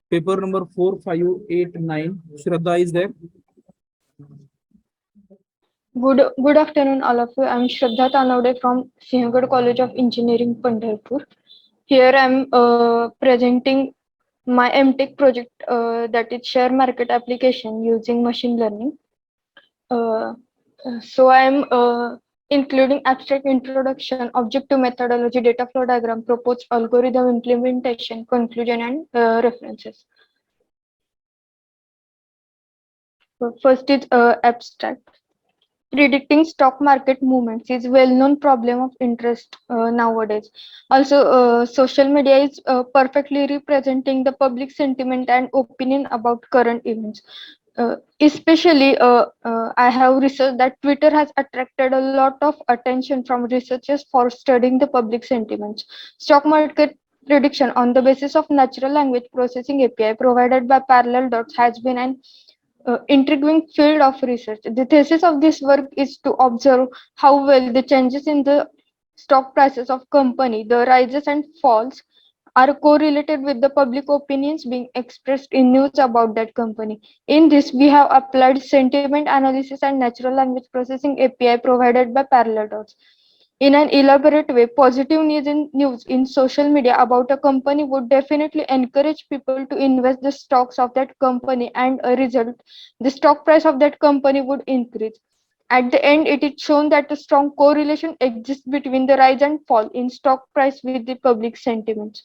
Paper number 4589. Shradha is there. Good afternoon, all of you. I'm Shradha Tanawade from Sinhagad College of Engineering, Pandharpur. Here I'm presenting my MTech project that is share market application using machine learning. Uh, so I'm including abstract introduction, objective methodology, data flow diagram, proposed algorithm implementation, conclusion, and references. First is abstract. Predicting stock market movements is well-known problem of interest nowadays. Also, social media is perfectly representing the public sentiment and opinion about current events. Especially, I have researched that Twitter has attracted a lot of attention from researchers for studying the public sentiments. Stock market prediction on the basis of natural language processing API provided by Parallel Dots has been an intriguing field of research. The thesis of this work is to observe how well the changes in the stock prices of company, the rises and falls, are correlated with the public opinions being expressed in news about that company. In this, we have applied sentiment analysis and natural language processing API provided by Parallel Dots. In an elaborate way, positive news in social media about a company would definitely encourage people to invest the stocks of that company, and a result, the stock price of that company would increase. At the end, it is shown that a strong correlation exists between the rise and fall in stock price with the public sentiments.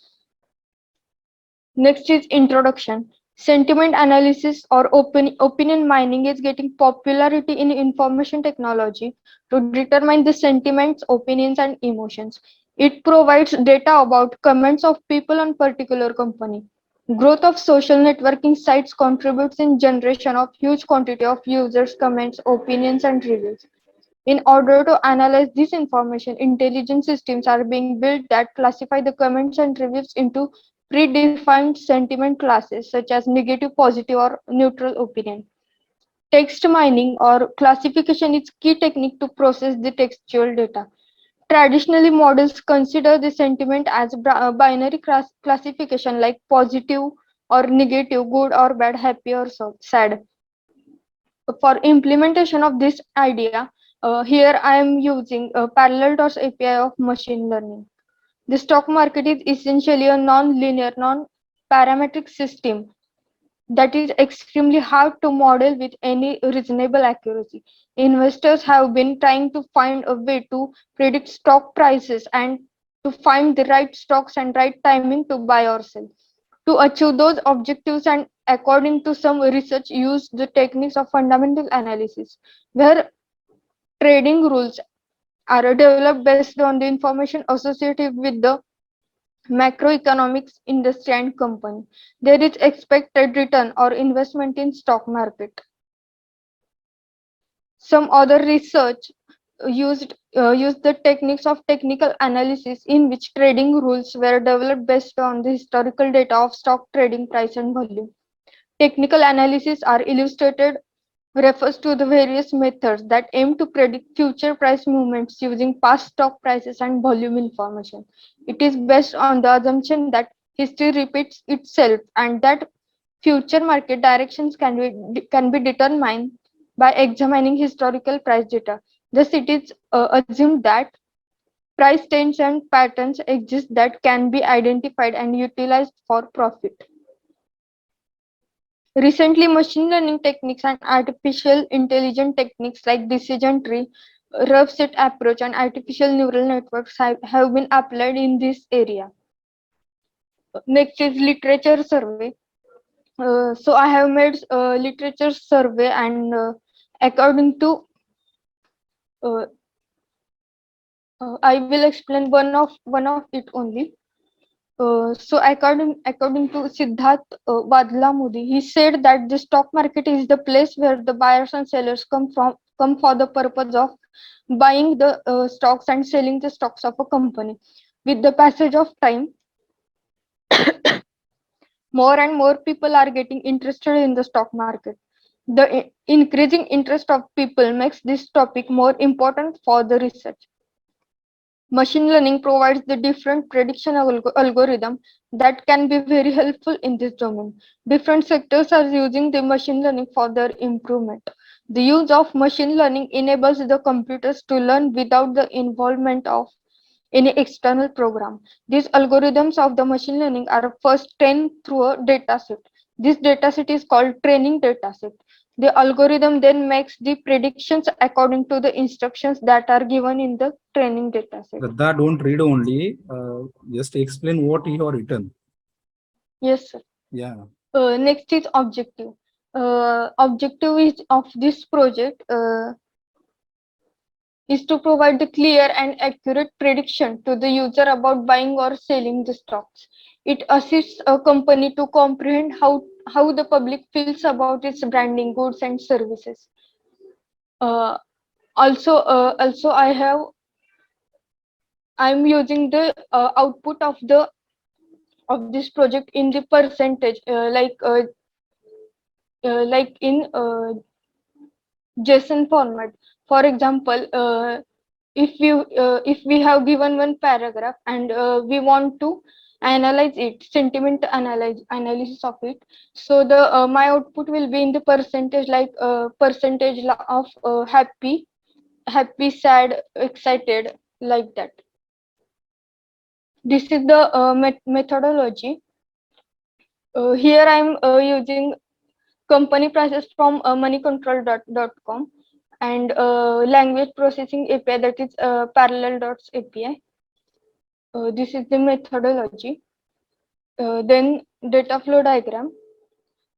Next is introduction. Sentiment analysis or opinion mining is getting popularity in information technology to determine the sentiments, opinions, and emotions. It provides data about comments of people on particular company. Growth of social networking sites contributes in generation of huge quantity of users, comments, opinions, and reviews. In order to analyze this information, intelligent systems are being built that classify the comments and reviews into predefined sentiment classes such as negative, positive, or neutral opinion. Text mining or classification is key technique to process the textual data. Traditionally, models consider the sentiment as binary classification like positive or negative, good or bad, happy or sad. For implementation of this idea, here I am using a parallel dots API of machine learning. The stock market is essentially a non-linear, non-parametric system that is extremely hard to model with any reasonable accuracy. Investors have been trying to find a way to predict stock prices and to find the right stocks and right timing to buy or sell. To achieve those objectives, and according to some research, use the techniques of fundamental analysis, where trading rules are developed based on the information associated with the macroeconomics, industry, and company. There is expected return or investment in stock market. Some other research used the techniques of technical analysis in which trading rules were developed based on the historical data of stock trading price and volume. Technical analysis are illustrated refers to the various methods that aim to predict future price movements using past stock prices and volume information. It is based on the assumption that history repeats itself and that future market directions can be determined by examining historical price data. Thus, it is assumed that price trends and patterns exist that can be identified and utilized for profit. Recently, machine learning techniques and artificial intelligence techniques like decision tree, rough set approach, and artificial neural networks have been applied in this area. Next is literature survey. So I have made literature survey, and according to I will explain one of it only. According to Siddharth Wadlamudi, he said that the stock market is the place where the buyers and sellers come for the purpose of buying the stocks and selling the stocks of a company. With the passage of time, more and more people are getting interested in the stock market. The increasing interest of people makes this topic more important for the research. Machine learning provides the different prediction algorithm that can be very helpful in this domain. Different sectors are using the machine learning for their improvement. The use of machine learning enables the computers to learn without the involvement of any external program. These algorithms of the machine learning are first trained through a dataset. This dataset is called training dataset. The algorithm then makes the predictions according to the instructions that are given in the training dataset. Shraddha, don't read only. Just explain what you have written. Yes, sir. Yeah. Next is objective. Objective is of this project is to provide the clear and accurate prediction to the user about buying or selling the stocks. It assists a company to comprehend how the public feels about its branding, goods and services. Uh, also I'm using the output of this project in the percentage, like in JSON format. For example, if we have given one paragraph and we want to analyze it, sentiment analysis of it, so the my output will be in the percentage, like percentage of happy, sad, excited, like that. This is the methodology. Here I'm using company prices from moneycontrol.com and language processing API, that is parallel.api. This is the methodology. Then data flow diagram.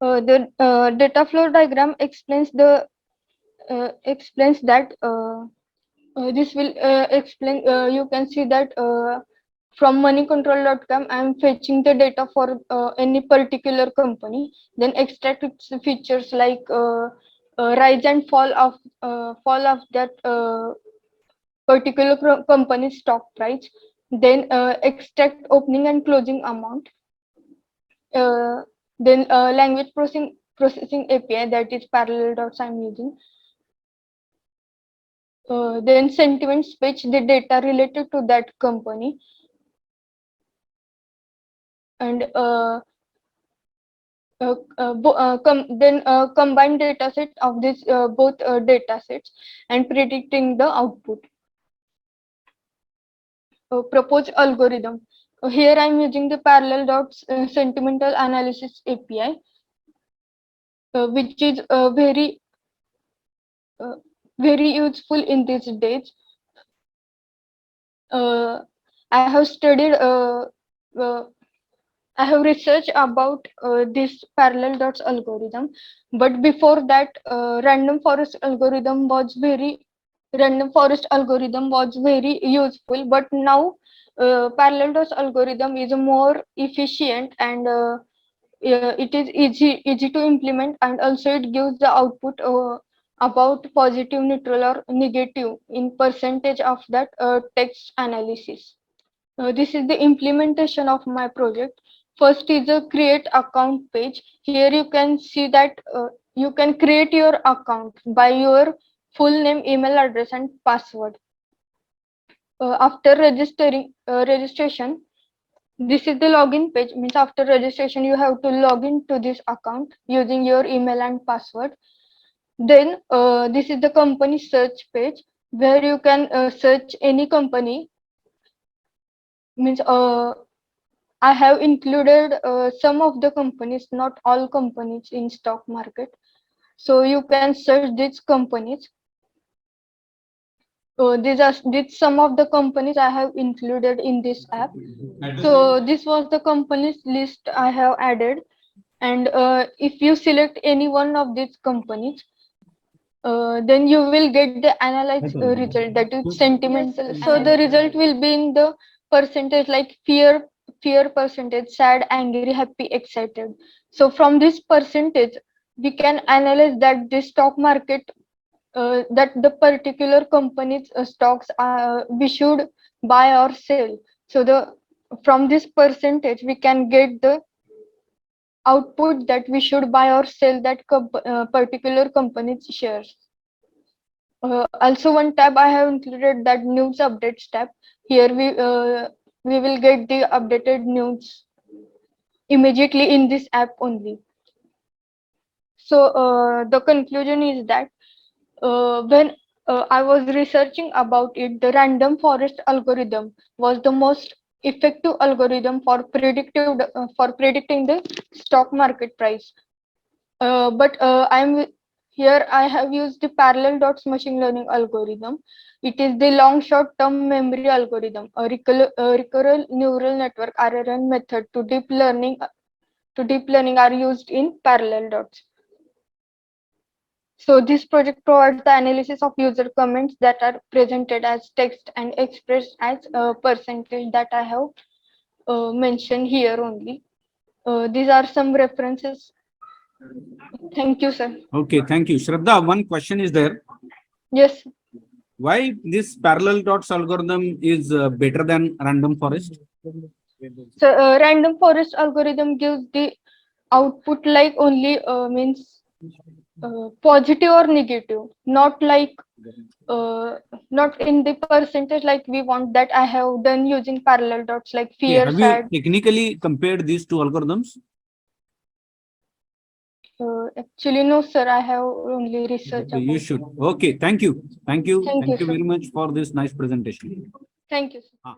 The data flow diagram explains that this will explain. You can see that from moneycontrol.com, I am fetching the data for any particular company, then extract its features like rise and fall of that particular company's stock price, then extract opening and closing amount, uh, then language processing API, that is parallel dots I'm using. Then sentiments, fetch the data related to that company, and combine data set of this both data sets and predicting the output. Proposed algorithm. Here I'm using the parallel dots sentimental analysis API, which is uh, very useful in these days. Uh, I have studied uh, I have researched about this parallel dots algorithm, but before that, random forest algorithm was very useful. But now, parallel dots algorithm is more efficient, and it is easy to implement, and also it gives the output about positive, neutral, or negative in percentage of that text analysis. This is the implementation of my project. First is a create account page. Here you can see that you can create your account by your full name, email address and password. After registration, this is the login page. Means after registration, you have to log into this account using your email and password. Then this is the company search page, where you can search any company. Means I have included some of the companies, not all companies in stock market. So you can search these companies. These some of the companies I have included in this app. So this was the companies list I have added. And if you select any one of these companies, then you will get the analyze result, that is sentimental. So the result will be in the percentage, like fear percentage, sad, angry, happy, excited. So from this percentage we can analyze that the stock market, that the particular company's stocks we should buy or sell. So the from this percentage we can get the output that we should buy or sell that particular company's shares. Also one tab I have included, that news updates tab. Here we will get the updated news immediately in this app only. So the conclusion is that when I was researching about it, the random forest algorithm was the most effective algorithm for predicting the stock market price. But I'm here. I have used the parallel dots machine learning algorithm. It is the long short-term memory algorithm, a recurrent neural network (RNN) method to deep learning are used in parallel dots. So this project provides the analysis of user comments that are presented as text and expressed as a percentage that I have mentioned here only. These are some references. Thank you, sir. Okay, thank you. Shraddha, one question is there. Yes. Why this parallel dots algorithm is better than random forest? So random forest algorithm gives the output like only means positive or negative, not like not in the percentage like we want that I have done using parallel dots like Okay, fear, have you sad. technically compared these two algorithms? Actually, no, sir. I have only research Okay, you about. should. Okay, thank you. Thank you. Thank you, Thank you sir. very much for this nice presentation. Thank you, sir. Ah.